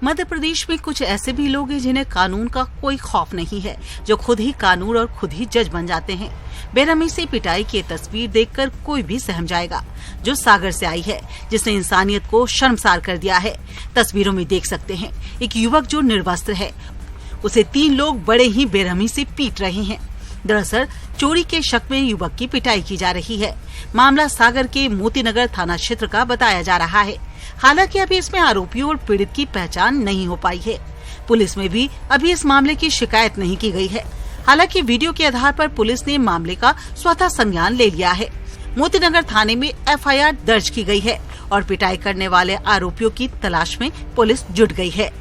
मध्य प्रदेश में कुछ ऐसे भी लोग हैं जिन्हें कानून का कोई खौफ नहीं है, जो खुद ही कानून और खुद ही जज बन जाते हैं। बेरहमी से पिटाई की तस्वीर देखकर कोई भी सहम जाएगा, जो सागर से आई है, जिसने इंसानियत को शर्मसार कर दिया है। तस्वीरों में देख सकते हैं एक युवक जो निर्वस्त्र है, उसे 3 लोग बड़े ही बेरहमी से पीट रहे हैं। दरअसल चोरी के शक में युवक की पिटाई की जा रही है। मामला सागर के मोतीनगर थाना क्षेत्र का बताया जा रहा है। हालांकि अभी इसमें आरोपियों और पीड़ित की पहचान नहीं हो पाई है। पुलिस में भी अभी इस मामले की शिकायत नहीं की गई है। हालांकि वीडियो के आधार पर पुलिस ने मामले का स्वतः संज्ञान ले लिया है। मोतीनगर थाने में FIR दर्ज की गई है और पिटाई करने वाले आरोपियों की तलाश में पुलिस जुट गई है।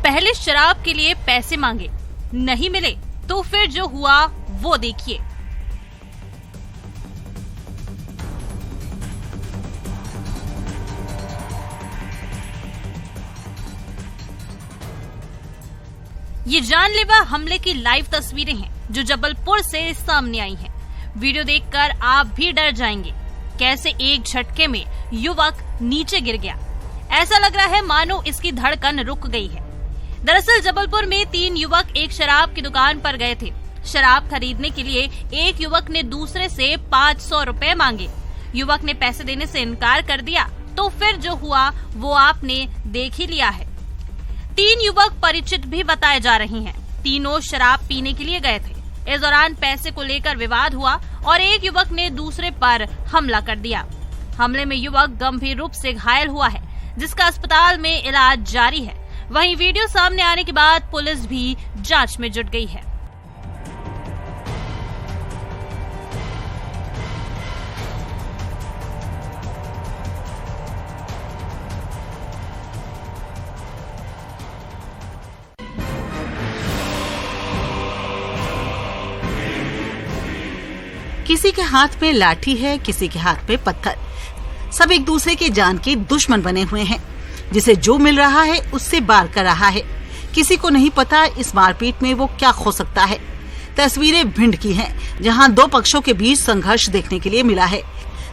पहले शराब के लिए पैसे मांगे, नहीं मिले तो फिर जो हुआ वो देखिए। ये जानलेवा हमले की लाइव तस्वीरें हैं जो जबलपुर से सामने आई हैं। वीडियो देखकर आप भी डर जाएंगे। कैसे एक झटके में युवक नीचे गिर गया, ऐसा लग रहा है मानो इसकी धड़कन रुक गई है। दरअसल जबलपुर में 3 युवक एक शराब की दुकान पर गए थे। शराब खरीदने के लिए एक युवक ने दूसरे से 500 रुपए मांगे। युवक ने पैसे देने से इनकार कर दिया, तो फिर जो हुआ वो आपने देख ही लिया है। 3 युवक परिचित भी बताए जा रहे हैं। तीनों शराब पीने के लिए गए थे। इस दौरान पैसे को लेकर विवाद हुआ और एक युवक ने दूसरे पर हमला कर दिया। हमले में युवक गंभीर रूप से घायल हुआ है, जिसका अस्पताल में इलाज जारी है। वहीं वीडियो सामने आने के बाद पुलिस भी जांच में जुट गई है। किसी के हाथ में लाठी है, किसी के हाथ में पत्थर। सब एक दूसरे के जान के दुश्मन बने हुए हैं। जिसे जो मिल रहा है उससे वार कर रहा है। किसी को नहीं पता इस मारपीट में वो क्या खो सकता है। तस्वीरें भिंड की हैं, जहां 2 पक्षों के बीच संघर्ष देखने के लिए मिला है।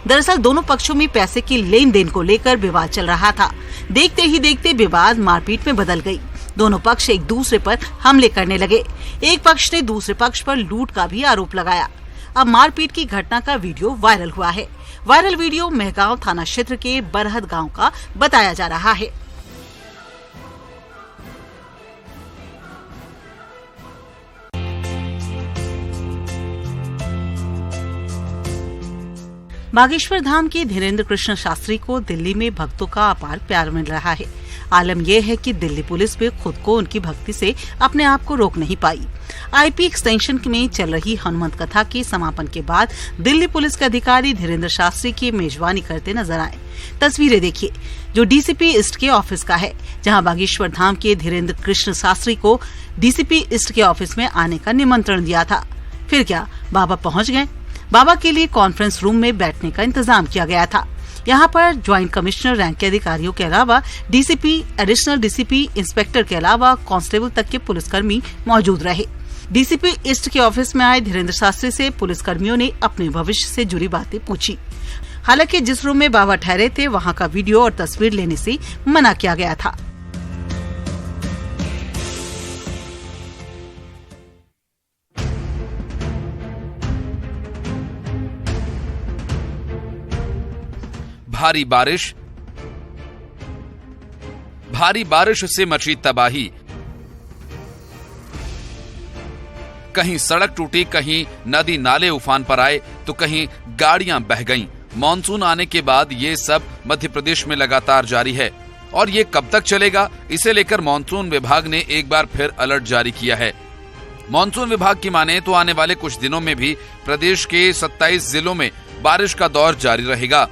दरअसल दोनों पक्षों में पैसे की लेन देन को लेकर विवाद चल रहा था। देखते ही देखते विवाद मारपीट में बदल गई। दोनों पक्ष एक दूसरे पर हमले करने लगे। एक पक्ष ने दूसरे पक्ष पर लूट का भी आरोप लगाया। अब मारपीट की घटना का वीडियो वायरल हुआ है। वायरल वीडियो मेहगांव थाना क्षेत्र के बरहद गांव का बताया जा रहा है। बागेश्वर धाम के धीरेन्द्र कृष्ण शास्त्री को दिल्ली में भक्तों का अपार प्यार मिल रहा है। आलम यह है कि दिल्ली पुलिस भी खुद को उनकी भक्ति से अपने आप को रोक नहीं पाई। IP एक्सटेंशन में चल रही हनुमंत कथा के समापन के बाद दिल्ली पुलिस के अधिकारी धीरेन्द्र शास्त्री की मेजबानी करते नजर आए। तस्वीरें देखिए, जो DCP ईस्ट के ऑफिस का है, जहां बागेश्वर धाम के धीरेन्द्र कृष्ण शास्त्री को DCP ईस्ट के ऑफिस में आने का निमंत्रण दिया था। फिर क्या बाबा पहुंच गए? बाबा के लिए कॉन्फ्रेंस रूम में बैठने का इंतजाम किया गया था। यहाँ पर ज्वाइंट कमिश्नर रैंक के अधिकारियों के अलावा DCP, एडिशनल DCP, इंस्पेक्टर के अलावा कांस्टेबल तक के पुलिसकर्मी मौजूद रहे। DCP ईस्ट के ऑफिस में आए धीरेन्द्र शास्त्री से पुलिसकर्मियों ने अपने भविष्य से जुड़ी बातें पूछी। हालांकि जिस रूम में बाबा ठहरे थे वहाँ का वीडियो और तस्वीर लेने से मना किया गया था। भारी बारिश से मची तबाही। कहीं सड़क टूटी, कहीं नदी नाले उफान पर आए, तो कहीं गाड़ियां बह गईं। मॉनसून आने के बाद ये सब मध्य प्रदेश में लगातार जारी है और ये कब तक चलेगा, इसे लेकर मॉनसून विभाग ने एक बार फिर अलर्ट जारी किया है। मॉनसून विभाग की माने तो आने वाले कुछ दिनों में भी प्रदेश के 27 जिलों में बारिश का दौर जारी रहेगा।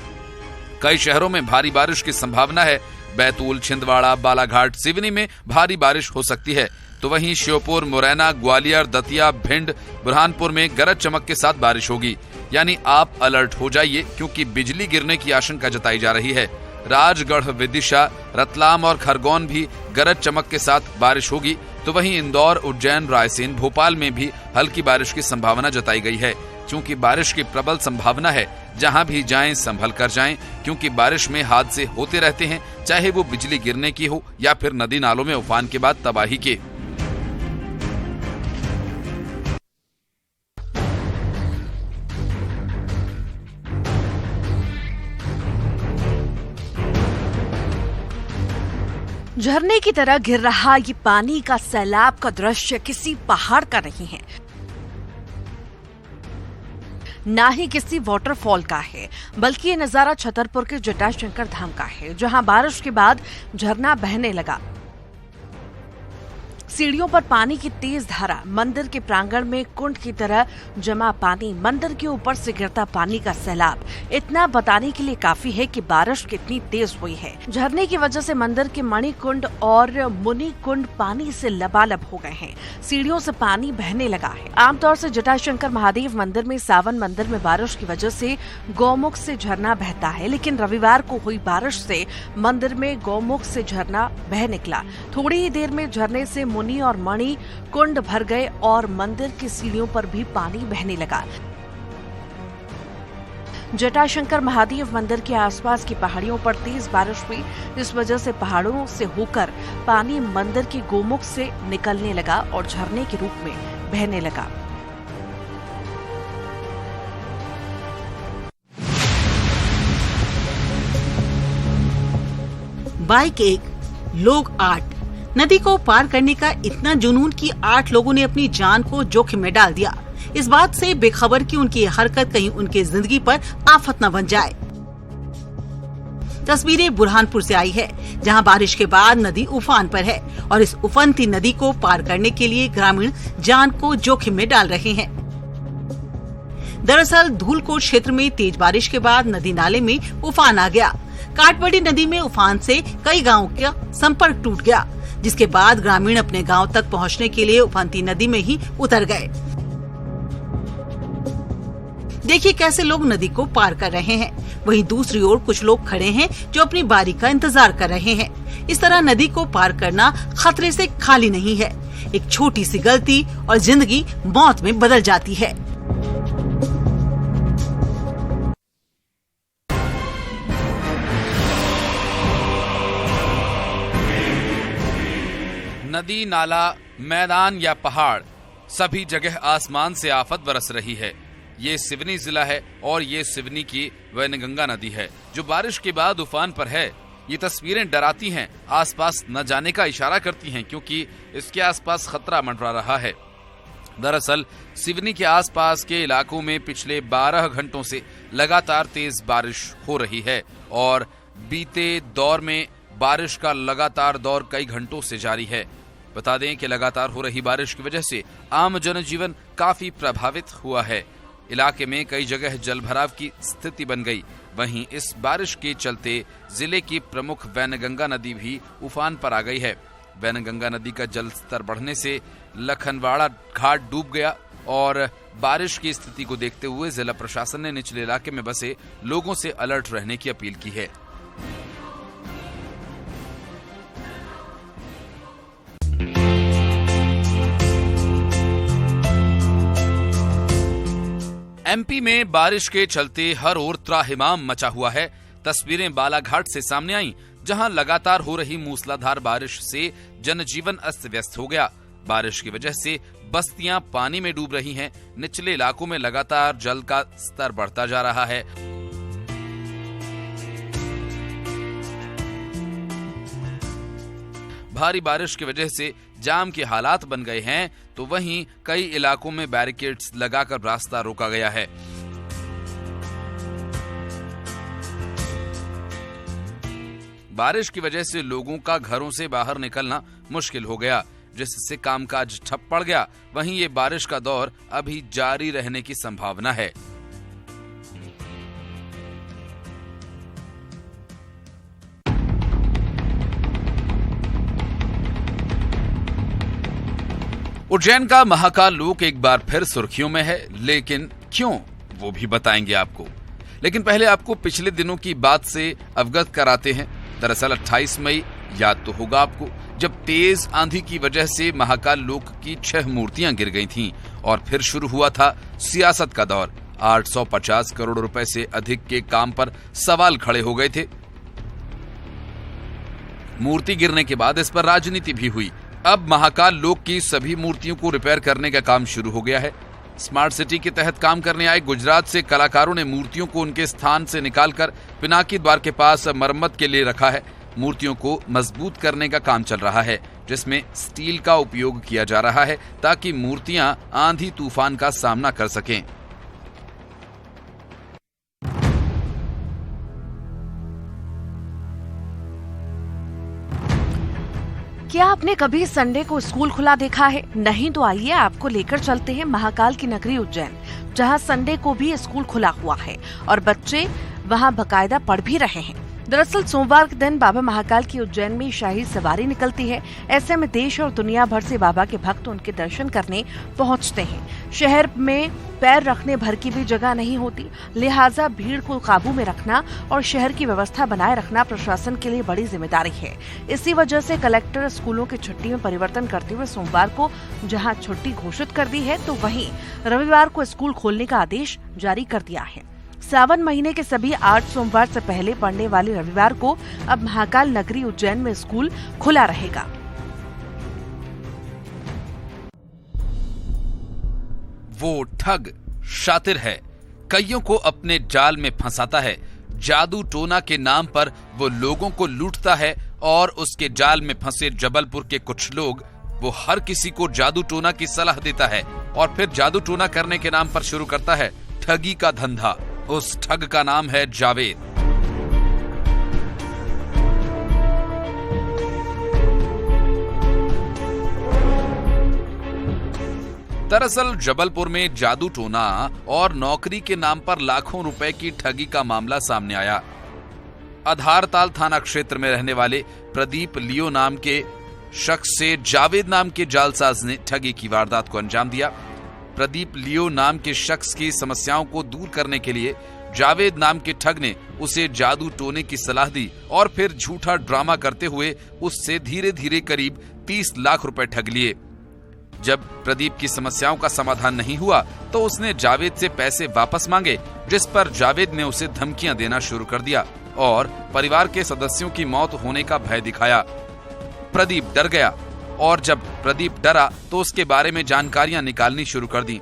कई शहरों में भारी बारिश की संभावना है। बैतूल, छिंदवाड़ा, बालाघाट, सिवनी में भारी बारिश हो सकती है, तो वहीं श्योपुर, मुरैना, ग्वालियर, दतिया, भिंड, बुरहानपुर में गरज चमक के साथ बारिश होगी। यानी आप अलर्ट हो जाइए, क्योंकि बिजली गिरने की आशंका जताई जा रही है। राजगढ़, विदिशा, रतलाम और खरगोन भी गरज चमक के साथ बारिश होगी, तो वहीं इंदौर, उज्जैन, रायसेन, भोपाल में भी हल्की बारिश की संभावना जताई गई है। क्योंकि बारिश की प्रबल संभावना है, जहां भी जाएं संभल कर जाएं, क्योंकि बारिश में हादसे होते रहते हैं, चाहे वो बिजली गिरने की हो या फिर नदी नालों में उफान के बाद तबाही के। झरने की तरह गिर रहा ये पानी का सैलाब का दृश्य किसी पहाड़ का नहीं है, ना ही किसी वाटरफॉल का है, बल्कि ये नजारा छतरपुर के जटाशंकर धाम का है, जहां बारिश के बाद झरना बहने लगा। सीढ़ियों पर पानी की तेज धारा, मंदिर के प्रांगण में कुंड की तरह जमा पानी, मंदिर के ऊपर से गिरता पानी का सैलाब, इतना बताने के लिए काफी है कि बारिश कितनी तेज हुई है। झरने की वजह से मंदिर के मणि कुंड और मुनि कुंड पानी से लबालब हो गए हैं। सीढ़ियों से पानी बहने लगा है। आमतौर से जटाशंकर महादेव मंदिर में सावन मंदिर में बारिश की वजह से गौमुख से झरना बहता है, लेकिन रविवार को हुई बारिश से मंदिर में गौमुख से झरना बह निकला। थोड़ी ही देर में झरने से मुनि और मणि कुंड भर गए और मंदिर की सीढ़ियों पर भी पानी बहने लगा। जटाशंकर महादेव मंदिर के आसपास की पहाड़ियों पर तेज बारिश हुई, इस वजह से पहाड़ों से होकर पानी मंदिर के गोमुख से निकलने लगा और झरने के रूप में बहने लगा। बाइक 1, लोग 8। नदी को पार करने का इतना जुनून कि 8 लोगों ने अपनी जान को जोखिम में डाल दिया, इस बात से बेखबर कि उनकी हरकत कहीं उनकी जिंदगी पर आफत न बन जाए। तस्वीरें बुरहानपुर से आई है, जहां बारिश के बाद नदी उफान पर है और इस उफनती नदी को पार करने के लिए ग्रामीण जान को जोखिम में डाल रहे हैं। दरअसल धूलकोट क्षेत्र में तेज बारिश के बाद नदी नाले में उफान आ गया। काटबड़ी नदी में उफान से कई गांवों का संपर्क टूट गया, जिसके बाद ग्रामीण अपने गांव तक पहुंचने के लिए उफनती नदी में ही उतर गए। देखिए कैसे लोग नदी को पार कर रहे हैं, वहीं दूसरी ओर कुछ लोग खड़े हैं जो अपनी बारी का इंतजार कर रहे हैं। इस तरह नदी को पार करना खतरे से खाली नहीं है। एक छोटी सी गलती और जिंदगी मौत में बदल जाती है। नदी, नाला, मैदान या पहाड़, सभी जगह आसमान से आफत बरस रही है। ये सिवनी जिला है और ये सिवनी की वैनगंगा नदी है, जो बारिश के बाद उफान पर है। ये तस्वीरें डराती हैं, आसपास न जाने का इशारा करती हैं, क्योंकि इसके आसपास खतरा मंडरा रहा है। दरअसल सिवनी के आसपास के इलाकों में पिछले 12 घंटों से लगातार तेज बारिश हो रही है और बीते दौर में बारिश का लगातार दौर कई घंटों से जारी है। बता दें कि लगातार हो रही बारिश की वजह से आम जनजीवन काफी प्रभावित हुआ है। इलाके में कई जगह जलभराव की स्थिति बन गई। वहीं इस बारिश के चलते जिले की प्रमुख वैनगंगा नदी भी उफान पर आ गई है। वैनगंगा नदी का जल स्तर बढ़ने से लखनवाड़ा घाट डूब गया और बारिश की स्थिति को देखते हुए जिला प्रशासन ने निचले इलाके में बसे लोगों से अलर्ट रहने की अपील की है। एमपी में बारिश के चलते हर ओर त्राहिमाम मचा हुआ है। तस्वीरें बालाघाट से सामने आईं, जहां लगातार हो रही मूसलाधार बारिश से जनजीवन अस्त व्यस्त हो गया। बारिश की वजह से बस्तियां पानी में डूब रही हैं। निचले इलाकों में लगातार जल का स्तर बढ़ता जा रहा है। भारी बारिश की वजह से जाम के हालात बन गए हैं, तो वहीं कई इलाकों में बैरिकेड्स लगाकर रास्ता रोका गया है। बारिश की वजह से लोगों का घरों से बाहर निकलना मुश्किल हो गया, जिससे कामकाज ठप पड़ गया। वहीं ये बारिश का दौर अभी जारी रहने की संभावना है। उज्जैन का महाकाल लोक एक बार फिर सुर्खियों में है, लेकिन क्यों, वो भी बताएंगे आपको। लेकिन पहले आपको पिछले दिनों की बात से अवगत कराते हैं। दरअसल 28 मई याद तो होगा आपको, जब तेज आंधी की वजह से महाकाल लोक की 6 मूर्तियां गिर गई थीं और फिर शुरू हुआ था सियासत का दौर। 850 करोड़ रुपए से अधिक के काम पर सवाल खड़े हो गए थे। मूर्ति गिरने के बाद इस पर राजनीति भी हुई। अब महाकाल लोक की सभी मूर्तियों को रिपेयर करने का काम शुरू हो गया है। स्मार्ट सिटी के तहत काम करने आए गुजरात से कलाकारों ने मूर्तियों को उनके स्थान से निकालकर पिनाकी द्वार के पास मरम्मत के लिए रखा है। मूर्तियों को मजबूत करने का काम चल रहा है, जिसमें स्टील का उपयोग किया जा रहा है ताकि मूर्तियां आंधी तूफान का सामना कर सकें। क्या आपने कभी संडे को स्कूल खुला देखा है? नहीं तो आइए आपको लेकर चलते हैं महाकाल की नगरी उज्जैन, जहां संडे को भी स्कूल खुला हुआ है और बच्चे वहां बकायदा पढ़ भी रहे हैं। दरअसल सोमवार के दिन बाबा महाकाल की उज्जैन में शाही सवारी निकलती है। ऐसे में देश और दुनिया भर से बाबा के भक्त उनके दर्शन करने पहुंचते हैं। शहर में पैर रखने भर की भी जगह नहीं होती, लिहाजा भीड़ को काबू में रखना और शहर की व्यवस्था बनाए रखना प्रशासन के लिए बड़ी जिम्मेदारी है। इसी वजह से कलेक्टर स्कूलों की छुट्टी में परिवर्तन करते हुए सोमवार को जहां छुट्टी घोषित कर दी है, तो वहीं रविवार को स्कूल खोलने का आदेश जारी कर दिया है। सावन महीने के सभी 8 सोमवार से पहले पड़ने वाले रविवार को अब महाकाल नगरी उज्जैन में स्कूल खुला रहेगा। वो ठग शातिर है, कईयों को अपने जाल में फंसाता है। जादू टोना के नाम पर वो लोगों को लूटता है और उसके जाल में फंसे जबलपुर के कुछ लोग वो हर किसी को जादू टोना की सलाह देता है और फिर जादू टोना करने के नाम पर शुरू करता है ठगी का धंधा। उस ठग का नाम है जावेद। दरअसल जबलपुर में जादू टोना और नौकरी के नाम पर लाखों रुपए की ठगी का मामला सामने आया। आधारताल थाना क्षेत्र में रहने वाले प्रदीप लियो नाम के शख्स से जावेद नाम के जालसाज ने ठगी की वारदात को अंजाम दिया। प्रदीप लियो नाम के शख्स की समस्याओं को दूर करने के लिए जावेद नाम के ठग ने उसे जादू टोने की सलाह दी और फिर झूठा ड्रामा करते हुए उससे धीरे धीरे करीब 30 लाख रुपए ठग लिए। जब प्रदीप की समस्याओं का समाधान नहीं हुआ तो उसने जावेद से पैसे वापस मांगे, जिस पर जावेद ने उसे धमकियां देना शुरू कर दिया और परिवार के सदस्यों की मौत होने का भय दिखाया। प्रदीप डर गया और जब प्रदीप डरा तो उसके बारे में जानकारियां निकालनी शुरू कर दी।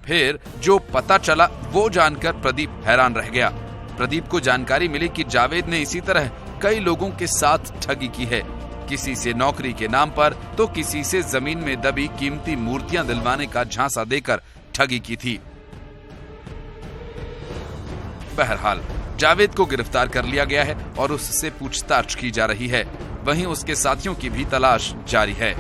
फिर जो पता चला वो जानकर प्रदीप हैरान रह गया। प्रदीप को जानकारी मिली कि जावेद ने इसी तरह कई लोगों के साथ ठगी की है, किसी से नौकरी के नाम पर तो किसी से जमीन में दबी कीमती मूर्तियां दिलवाने का झांसा देकर ठगी की थी। बहरहाल जावेद को गिरफ्तार कर लिया गया है और उससे पूछताछ की जा रही है। वहीं उसके साथियों की भी तलाश जारी है।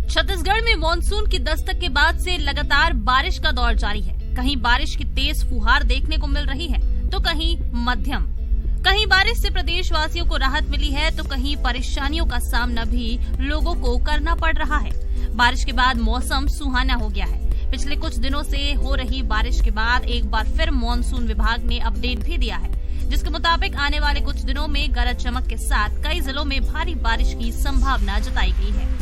छत्तीसगढ़ में मानसून की दस्तक के बाद से लगातार बारिश का दौर जारी है। कहीं बारिश की तेज फुहार देखने को मिल रही है तो कहीं मध्यम। कहीं बारिश से प्रदेशवासियों को राहत मिली है तो कहीं परेशानियों का सामना भी लोगों को करना पड़ रहा है। बारिश के बाद मौसम सुहाना हो गया है। पिछले कुछ दिनों से हो रही बारिश के बाद एक बार फिर मॉनसून विभाग ने अपडेट भी दिया है, जिसके मुताबिक आने वाले कुछ दिनों में गरज चमक के साथ कई जिलों में भारी बारिश की संभावना जताई गई है।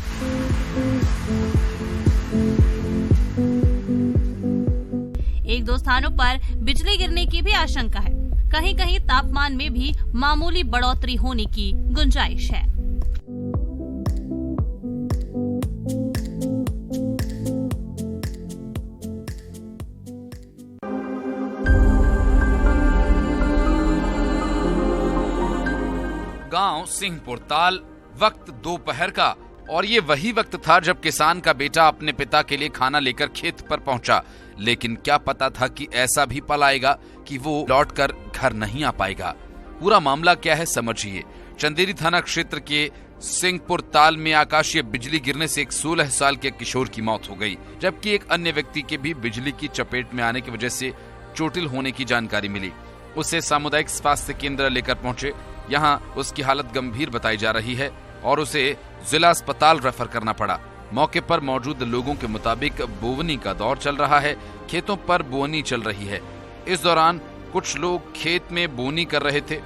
एक दो स्थानों पर बिजली गिरने की भी आशंका है। कहीं कहीं तापमान में भी मामूली बढ़ोतरी होने की गुंजाइश है। गांव सिंहपुर ताल, वक्त दोपहर का, और ये वही वक्त था जब किसान का बेटा अपने पिता के लिए खाना लेकर खेत पर पहुंचा। लेकिन क्या पता था कि ऐसा भी पल आएगा कि वो लौटकर घर नहीं आ पाएगा। पूरा मामला क्या है समझिए। चंदेरी थाना क्षेत्र के सिंहपुर ताल में आकाशीय बिजली गिरने से एक 16 साल के किशोर की मौत हो गई, जबकि एक अन्य व्यक्ति के भी बिजली की चपेट में आने की वजह से चोटिल होने की जानकारी मिली। उसे सामुदायिक स्वास्थ्य केंद्र लेकर पहुंचे। यहाँ उसकी हालत गंभीर बताई जा रही है। और उसे जिला अस्पताल रेफर करना पड़ा। मौके पर मौजूद लोगों के मुताबिक बोवनी का दौर चल रहा है, खेतों पर बोवनी चल रही है। इस दौरान कुछ लोग खेत में बोवनी कर रहे थे।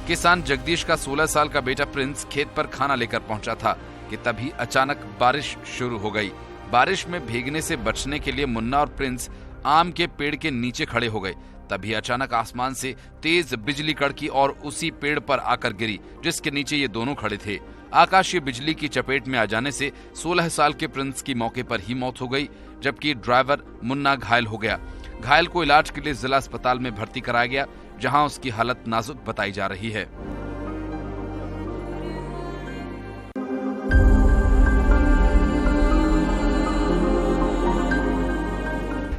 किसान जगदीश का 16 साल का बेटा प्रिंस खेत पर खाना लेकर पहुंचा था कि तभी अचानक बारिश शुरू हो गई। बारिश में भीगने से बचने के लिए मुन्ना और प्रिंस आम के पेड़ के नीचे खड़े हो गए। तभी अचानक आसमान से तेज बिजली कड़की और उसी पेड़ पर आकर गिरी जिसके नीचे ये दोनों खड़े थे। आकाशीय बिजली की चपेट में आ जाने से 16 साल के प्रिंस की मौके पर ही मौत हो गई, जबकि ड्राइवर मुन्ना घायल हो गया। घायल को इलाज के लिए जिला अस्पताल में भर्ती कराया गया, जहां उसकी हालत नाजुक बताई जा रही है।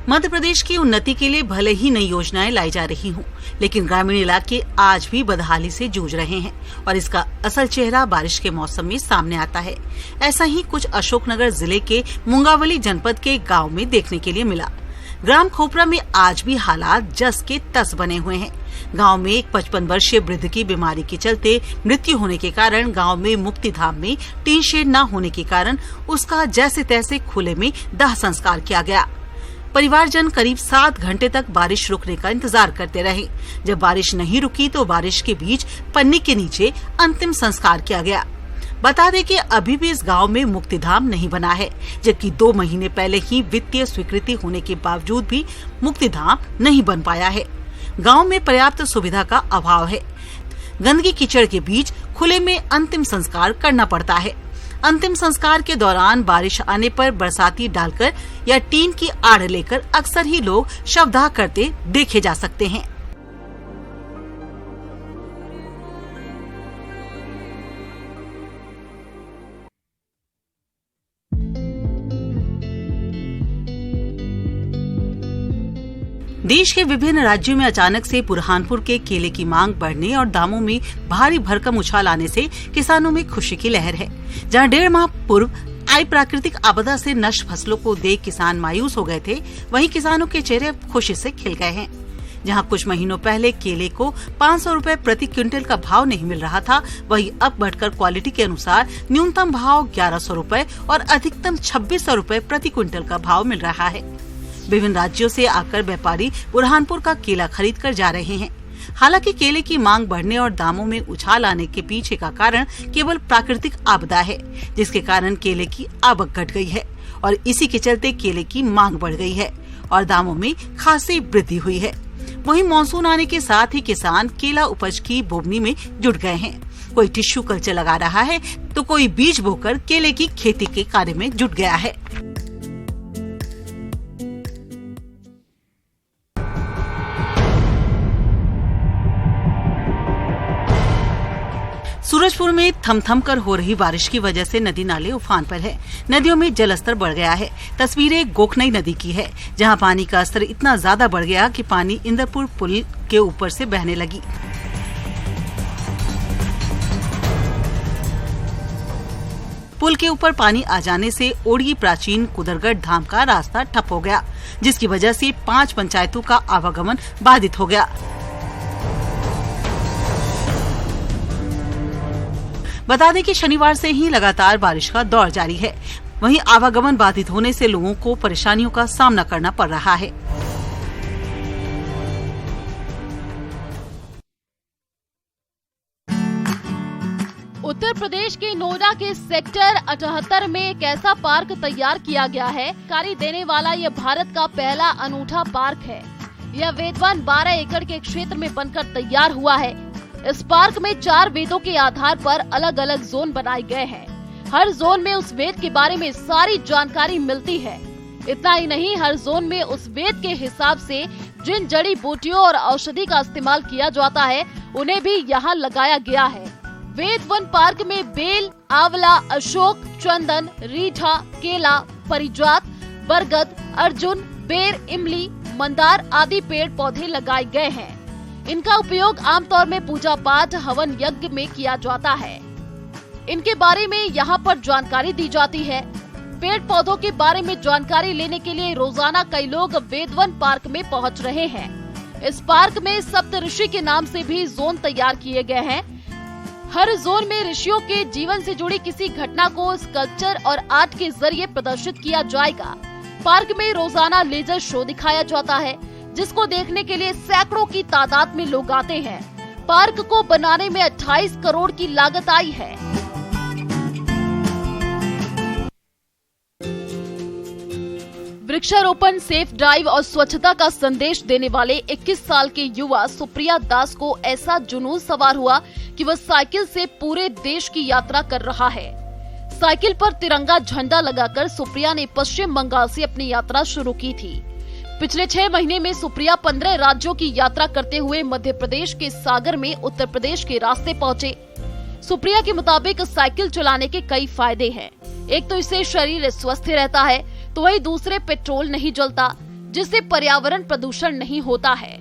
मध्य प्रदेश की उन्नति के लिए भले ही नई योजनाएं लाई जा रही हों, लेकिन ग्रामीण इलाके आज भी बदहाली से जूझ रहे हैं और इसका असल चेहरा बारिश के मौसम में सामने आता है। ऐसा ही कुछ अशोकनगर जिले के मुंगावली जनपद के गांव में देखने के लिए मिला। ग्राम खोपरा में आज भी हालात जस के तस बने हुए हैं। गांव में एक 55 वर्षीय वृद्ध की बीमारी के चलते मृत्यु होने के कारण गांव में मुक्तिधाम में टीन शेड न होने के कारण उसका जैसे तैसे खुले में दाह संस्कार किया गया। परिवारजन करीब 7 घंटे तक बारिश रुकने का इंतजार करते रहे। जब बारिश नहीं रुकी तो बारिश के बीच पन्नी के नीचे अंतिम संस्कार किया गया। बता दें कि अभी भी इस गांव में मुक्तिधाम नहीं बना है, जबकि 2 महीने पहले ही वित्तीय स्वीकृति होने के बावजूद भी मुक्तिधाम नहीं बन पाया है। गांव में पर्याप्त सुविधा का अभाव है। गंदगी कीचड़ के बीच खुले में अंतिम संस्कार करना पड़ता है। अंतिम संस्कार के दौरान बारिश आने पर बरसाती डालकर या टीन की आड़ लेकर अक्सर ही लोग शवदाह करते देखे जा सकते हैं। देश के विभिन्न राज्यों में अचानक से बुरहानपुर के केले की मांग बढ़ने और दामों में भारी भरकम उछाल आने से किसानों में खुशी की लहर है। जहां 1.5 माह पूर्व आई प्राकृतिक आपदा से नष्ट फसलों को देख किसान मायूस हो गए थे, वहीं किसानों के चेहरे खुशी से खिल गए हैं। जहां कुछ महीनों पहले केले को 500 रुपए प्रति क्विंटल का भाव नहीं मिल रहा था, वहीं अब बढ़कर क्वालिटी के अनुसार न्यूनतम भाव 1100 रुपए और अधिकतम 2600 रुपए प्रति क्विंटल का भाव मिल रहा है। विभिन्न राज्यों से आकर व्यापारी बुरहानपुर का केला खरीद कर जा रहे हैं। हालांकि केले की मांग बढ़ने और दामों में उछाल आने के पीछे का कारण केवल प्राकृतिक आपदा है, जिसके कारण केले की आवक घट गई है और इसी के चलते केले की मांग बढ़ गई है और दामों में खासी वृद्धि हुई है। वहीं मानसून आने के साथ ही किसान केला उपज की बोवनी में जुट गए हैं। कोई टिश्यू कल्चर लगा रहा है तो कोई बीज बोकर केले की खेती के कार्य में जुट गया है। सूरजपुर में थम कर हो रही बारिश की वजह से नदी नाले उफान पर है। नदियों में जलस्तर बढ़ गया है। तस्वीरें गोखनई नदी की है, जहां पानी का स्तर इतना ज्यादा बढ़ गया कि पानी इंदरपुर पुल के ऊपर से बहने लगी। पुल के ऊपर पानी आ जाने से ओड़गी प्राचीन कुदरगढ़ धाम का रास्ता ठप हो गया, जिसकी वजह से 5 पंचायतों का आवागमन बाधित हो गया। बता दें कि शनिवार से ही लगातार बारिश का दौर जारी है। वहीं आवागमन बाधित होने से लोगों को परेशानियों का सामना करना पड़ रहा है। उत्तर प्रदेश के नोएडा के सेक्टर 78 में एक ऐसा पार्क तैयार किया गया है। कारी देने वाला ये भारत का पहला अनूठा पार्क है। यह वेदवान 12 एकड़ के क्षेत्र में बनकर तैयार हुआ है। इस पार्क में 4 वेदों के आधार पर अलग अलग जोन बनाए गए हैं। हर जोन में उस वेद के बारे में सारी जानकारी मिलती है। इतना ही नहीं, हर जोन में उस वेद के हिसाब से जिन जड़ी बूटियों और औषधि का इस्तेमाल किया जाता है, उन्हें भी यहाँ लगाया गया है। वेद वन पार्क में बेल, आंवला, अशोक, चंदन, रीठा, केला, परिजात, बरगद, अर्जुन, बेर, इमली, मंदार आदि पेड़ पौधे लगाए गए हैं। इनका उपयोग आमतौर में पूजा पाठ, हवन यज्ञ में किया जाता है। इनके बारे में यहाँ पर जानकारी दी जाती है। पेड़ पौधों के बारे में जानकारी लेने के लिए रोजाना कई लोग वेदवन पार्क में पहुँच रहे हैं। इस पार्क में सप्तऋषि के नाम से भी जोन तैयार किए गए हैं। हर जोन में ऋषियों के जीवन से जुड़ी किसी घटना को स्कल्पचर और आर्ट के जरिए प्रदर्शित किया जाएगा। पार्क में रोजाना लेजर शो दिखाया जाता है, जिसको देखने के लिए सैकड़ों की तादाद में लोग आते हैं। पार्क को बनाने में 28 करोड़ की लागत आई है। वृक्षारोपण, सेफ ड्राइव और स्वच्छता का संदेश देने वाले 21 साल के युवा सुप्रिया दास को ऐसा जुनून सवार हुआ कि वह साइकिल से पूरे देश की यात्रा कर रहा है। साइकिल पर तिरंगा झंडा लगाकर सुप्रिया ने पश्चिम बंगाल से अपनी यात्रा शुरू की थी। पिछले 6 महीने में सुप्रिया 15 राज्यों की यात्रा करते हुए मध्य प्रदेश के सागर में उत्तर प्रदेश के रास्ते पहुंचे। सुप्रिया के मुताबिक साइकिल चलाने के कई फायदे हैं। एक तो इससे शरीर स्वस्थ रहता है, तो वही दूसरे पेट्रोल नहीं जलता, जिससे पर्यावरण प्रदूषण नहीं होता है।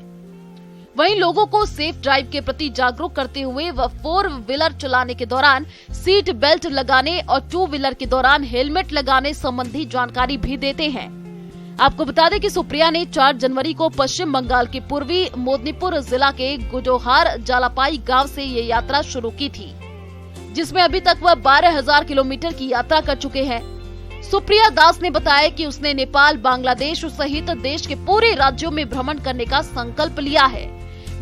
वहीं लोगों को सेफ ड्राइव के प्रति जागरूक करते हुए वह 4 व्हीलर चलाने के दौरान सीट बेल्ट लगाने और 2 व्हीलर के दौरान हेलमेट लगाने संबंधी जानकारी भी देते हैं। आपको बता दें कि सुप्रिया ने 4 जनवरी को पश्चिम बंगाल के पूर्वी मेदिनीपुर जिला के गुजोहार जालापाई गांव से ये यात्रा शुरू की थी, जिसमें अभी तक वह 12,000 किलोमीटर की यात्रा कर चुके हैं। सुप्रिया दास ने बताया कि उसने नेपाल, बांग्लादेश सहित देश के पूरे राज्यों में भ्रमण करने का संकल्प लिया है,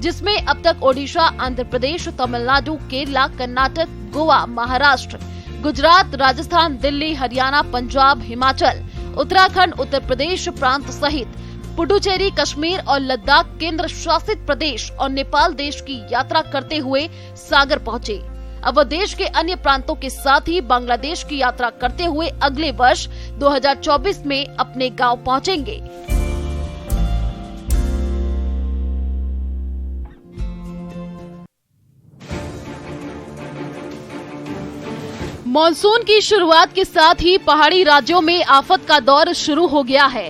जिसमें अब तक ओडिशा, आंध्र प्रदेश, तमिलनाडु, केरला, कर्नाटक, गोवा, महाराष्ट्र, गुजरात, राजस्थान, दिल्ली, हरियाणा, पंजाब, हिमाचल, उत्तराखंड, उत्तर प्रदेश प्रांत सहित पुडुचेरी, कश्मीर और लद्दाख केंद्र शासित प्रदेश और नेपाल देश की यात्रा करते हुए सागर पहुंचे। अब वह देश के अन्य प्रांतों के साथ ही बांग्लादेश की यात्रा करते हुए अगले वर्ष 2024 में अपने गांव पहुंचेंगे। मॉनसून की शुरुआत के साथ ही पहाड़ी राज्यों में आफत का दौर शुरू हो गया है।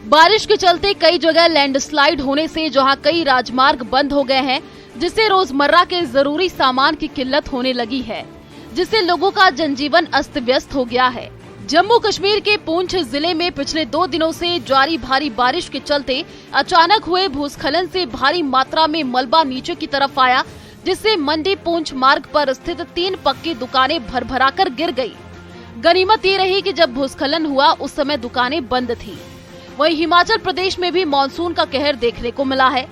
बारिश के चलते कई जगह लैंडस्लाइड होने से जहां कई राजमार्ग बंद हो गए हैं, जिससे रोजमर्रा के जरूरी सामान की किल्लत होने लगी है, जिससे लोगों का जनजीवन अस्त व्यस्त हो गया है। जम्मू कश्मीर के पुंछ जिले में पिछले 2 दिनों से जारी भारी बारिश के चलते अचानक हुए भूस्खलन से भारी मात्रा में मलबा नीचे की तरफ आया, जिससे मंडी पुंछ मार्ग पर स्थित 3 पक्की दुकानें भरभराकर गिर गई। गनीमत ये रही कि जब भूस्खलन हुआ उस समय दुकानें बंद थी। वहीं हिमाचल प्रदेश में भी मानसून का कहर देखने को मिला है।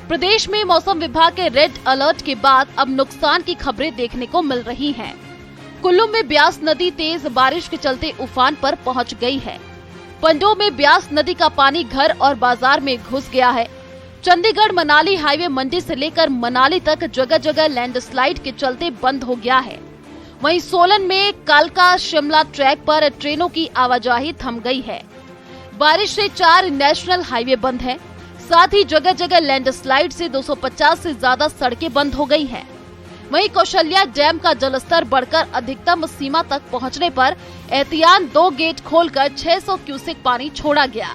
प्रदेश में मौसम विभाग के रेड अलर्ट के बाद अब नुकसान की खबरें देखने को मिल रही हैं। कुल्लू में ब्यास नदी तेज बारिश के चलते उफान पर पहुंच गई है। पंडोह में ब्यास नदी का पानी घर और बाजार में घुस गया है। चंडीगढ़ मनाली हाईवे मंडी से लेकर मनाली तक जगह जगह लैंडस्लाइड के चलते बंद हो गया है। वहीं सोलन में कालका शिमला ट्रैक पर ट्रेनों की आवाजाही थम गई है। बारिश से 4 नेशनल हाईवे बंद हैं। साथ ही जगह जगह लैंडस्लाइड से 250 से ज्यादा सड़कें बंद हो गई हैं। वहीं कौशल्या डैम का जलस्तर बढ़कर अधिकतम सीमा तक पहुंचने पर एहतियात 2 गेट खोलकर 600 क्यूसेक पानी छोड़ा गया।